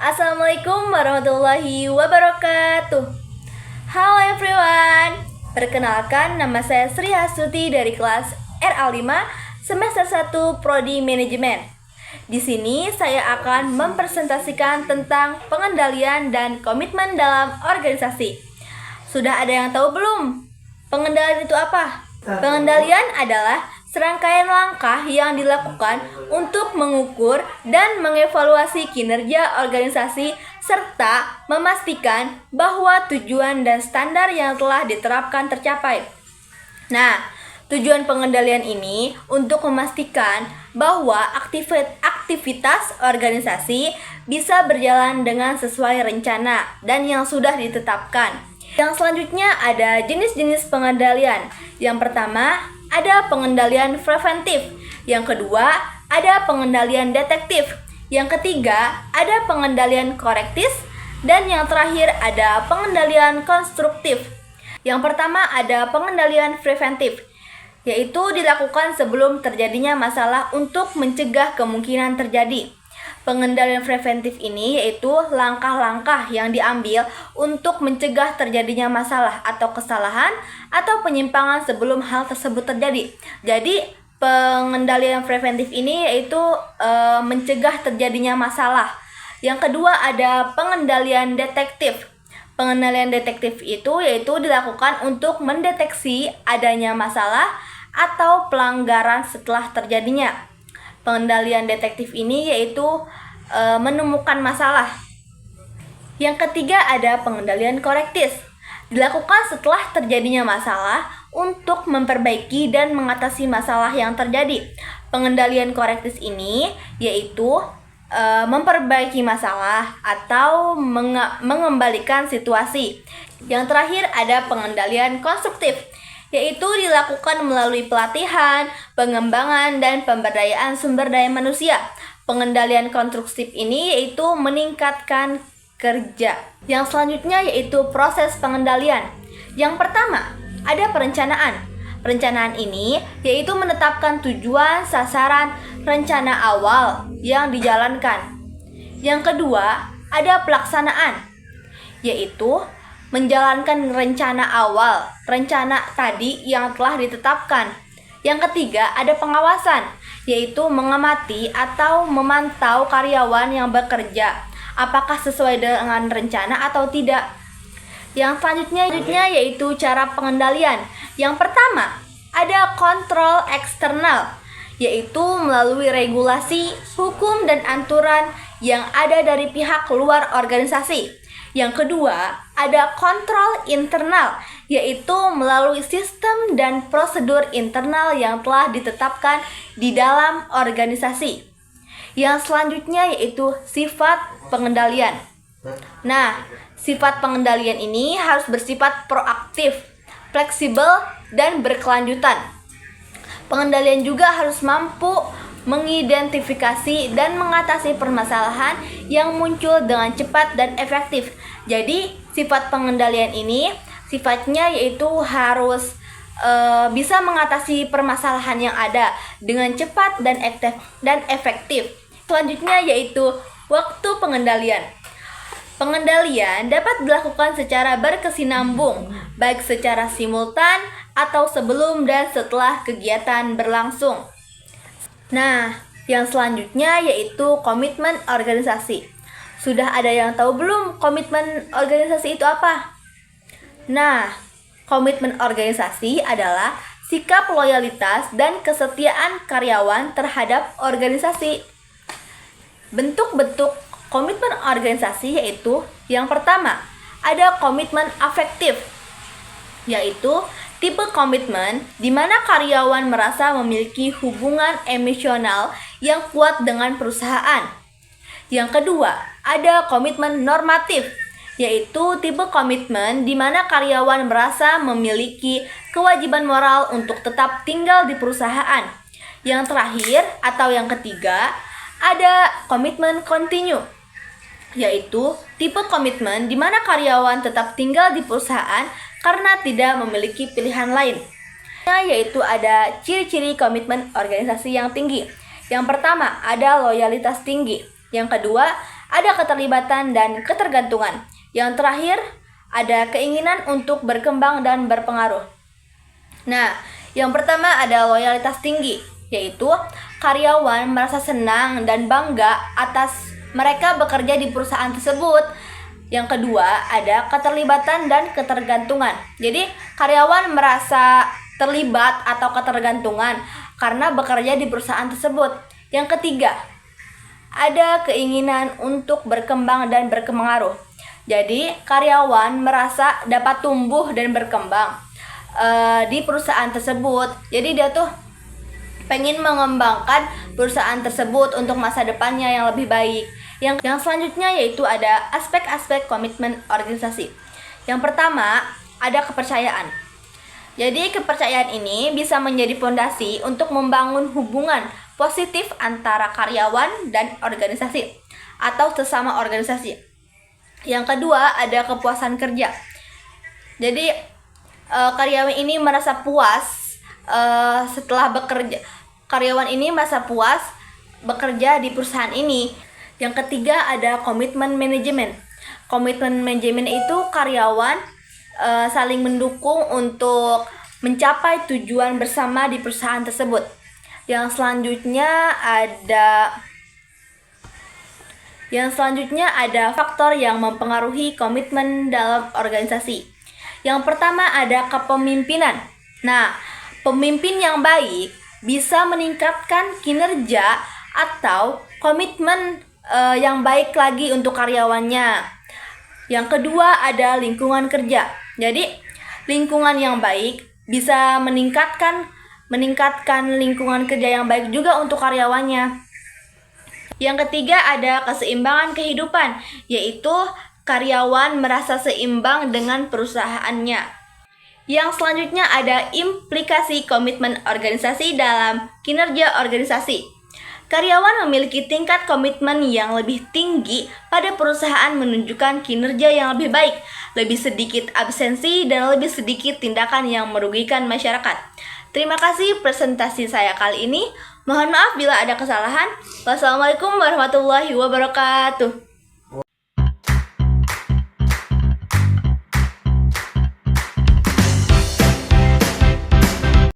Assalamualaikum warahmatullahi wabarakatuh. Halo everyone. Perkenalkan, nama saya Sri Hasuti dari kelas RA5 semester 1 Prodi Manajemen. Di sini saya akan mempresentasikan tentang pengendalian dan komitmen dalam organisasi. Sudah ada yang tahu belum? Pengendalian itu apa? Pengendalian adalah serangkaian langkah yang dilakukan untuk mengukur dan mengevaluasi kinerja organisasi serta memastikan bahwa tujuan dan standar yang telah diterapkan tercapai. Nah, tujuan pengendalian ini untuk memastikan bahwa aktivitas organisasi bisa berjalan dengan sesuai rencana dan yang sudah ditetapkan. Yang selanjutnya ada jenis-jenis pengendalian. Yang pertama, ada pengendalian preventif. Yang kedua, ada pengendalian detektif. Yang ketiga, ada pengendalian korektif. Dan yang terakhir, ada pengendalian konstruktif. Yang pertama, ada pengendalian preventif, yaitu dilakukan sebelum terjadinya masalah untuk mencegah kemungkinan terjadi. Pengendalian preventif ini yaitu langkah-langkah yang diambil untuk mencegah terjadinya masalah atau kesalahan atau penyimpangan sebelum hal tersebut terjadi. Jadi pengendalian preventif ini yaitu mencegah terjadinya masalah. Yang kedua ada pengendalian detektif. Pengendalian detektif itu yaitu dilakukan untuk mendeteksi adanya masalah atau pelanggaran setelah terjadinya. Pengendalian detektif ini yaitu menemukan masalah. Yang ketiga ada pengendalian korektif. Dilakukan setelah terjadinya masalah untuk memperbaiki dan mengatasi masalah yang terjadi. Pengendalian korektif ini yaitu memperbaiki masalah atau mengembalikan situasi. Yang terakhir ada pengendalian konstruktif, yaitu dilakukan melalui pelatihan, pengembangan, dan pemberdayaan sumber daya manusia. Pengendalian konstruktif ini yaitu meningkatkan kerja. Yang selanjutnya yaitu proses pengendalian. Yang pertama, ada perencanaan. Perencanaan ini yaitu menetapkan tujuan, sasaran, rencana awal yang dijalankan. Yang kedua, ada pelaksanaan, yaitu menjalankan rencana awal, rencana tadi yang telah ditetapkan. Yang ketiga, ada pengawasan, yaitu mengamati atau memantau karyawan yang bekerja, apakah sesuai dengan rencana atau tidak. Yang selanjutnya yaitu cara pengendalian. Yang pertama, ada kontrol eksternal, yaitu melalui regulasi, hukum, dan aturan yang ada dari pihak luar organisasi. Yang kedua, ada kontrol internal, yaitu melalui sistem dan prosedur internal yang telah ditetapkan di dalam organisasi. Yang selanjutnya yaitu sifat pengendalian. Nah, sifat pengendalian ini harus bersifat proaktif, fleksibel, dan berkelanjutan. Pengendalian juga harus mampu mengidentifikasi dan mengatasi permasalahan yang muncul dengan cepat dan efektif. Jadi, sifat pengendalian ini sifatnya yaitu harus bisa mengatasi permasalahan yang ada dengan cepat dan efektif. Selanjutnya yaitu waktu pengendalian. Pengendalian dapat dilakukan secara berkesinambung, baik secara simultan atau sebelum dan setelah kegiatan berlangsung. Nah, yang selanjutnya yaitu komitmen organisasi. Sudah ada yang tahu belum komitmen organisasi itu apa? Nah, komitmen organisasi adalah sikap loyalitas dan kesetiaan karyawan terhadap organisasi. Bentuk-bentuk komitmen organisasi yaitu yang pertama, ada komitmen afektif, yaitu tipe komitmen di mana karyawan merasa memiliki hubungan emosional yang kuat dengan perusahaan. Yang kedua, ada komitmen normatif, yaitu tipe komitmen di mana karyawan merasa memiliki kewajiban moral untuk tetap tinggal di perusahaan. Yang terakhir atau yang ketiga, ada komitmen kontinu, yaitu tipe komitmen di mana karyawan tetap tinggal di perusahaan karena tidak memiliki pilihan lain. Yaitu ada ciri-ciri komitmen organisasi yang tinggi. Yang pertama, ada loyalitas tinggi. Yang kedua, ada keterlibatan dan ketergantungan. Yang terakhir, ada keinginan untuk berkembang dan berpengaruh. Nah, yang pertama ada loyalitas tinggi, yaitu karyawan merasa senang dan bangga atas mereka bekerja di perusahaan tersebut. Yang kedua, ada keterlibatan dan ketergantungan. Jadi, karyawan merasa terlibat atau ketergantungan karena bekerja di perusahaan tersebut. Yang ketiga, ada keinginan untuk berkembang dan berpengaruh. Jadi, karyawan merasa dapat tumbuh dan berkembang di perusahaan tersebut. Jadi, dia tuh pengen mengembangkan perusahaan tersebut untuk masa depannya yang lebih baik. Yang selanjutnya yaitu ada aspek-aspek komitmen organisasi. Yang pertama, ada kepercayaan. Jadi kepercayaan ini bisa menjadi fondasi untuk membangun hubungan positif antara karyawan dan organisasi atau sesama organisasi. Yang kedua, ada kepuasan kerja. Jadi karyawan ini merasa puas setelah bekerja. Karyawan ini merasa puas bekerja di perusahaan ini. Yang ketiga, ada komitmen manajemen. Komitmen manajemen itu karyawan saling mendukung untuk mencapai tujuan bersama di perusahaan tersebut. Yang selanjutnya ada faktor yang mempengaruhi komitmen dalam organisasi. Yang pertama ada kepemimpinan. Nah, pemimpin yang baik bisa meningkatkan kinerja atau komitmen yang baik lagi untuk karyawannya. Yang kedua ada lingkungan kerja. Jadi lingkungan yang baik bisa meningkatkan lingkungan kerja yang baik juga untuk karyawannya. Yang ketiga ada keseimbangan kehidupan, yaitu karyawan merasa seimbang dengan perusahaannya. Yang selanjutnya ada implikasi komitmen organisasi dalam kinerja organisasi. Karyawan memiliki tingkat komitmen yang lebih tinggi pada perusahaan menunjukkan kinerja yang lebih baik, lebih sedikit absensi, dan lebih sedikit tindakan yang merugikan masyarakat. Terima kasih presentasi saya kali ini. Mohon maaf bila ada kesalahan. Wassalamualaikum warahmatullahi wabarakatuh.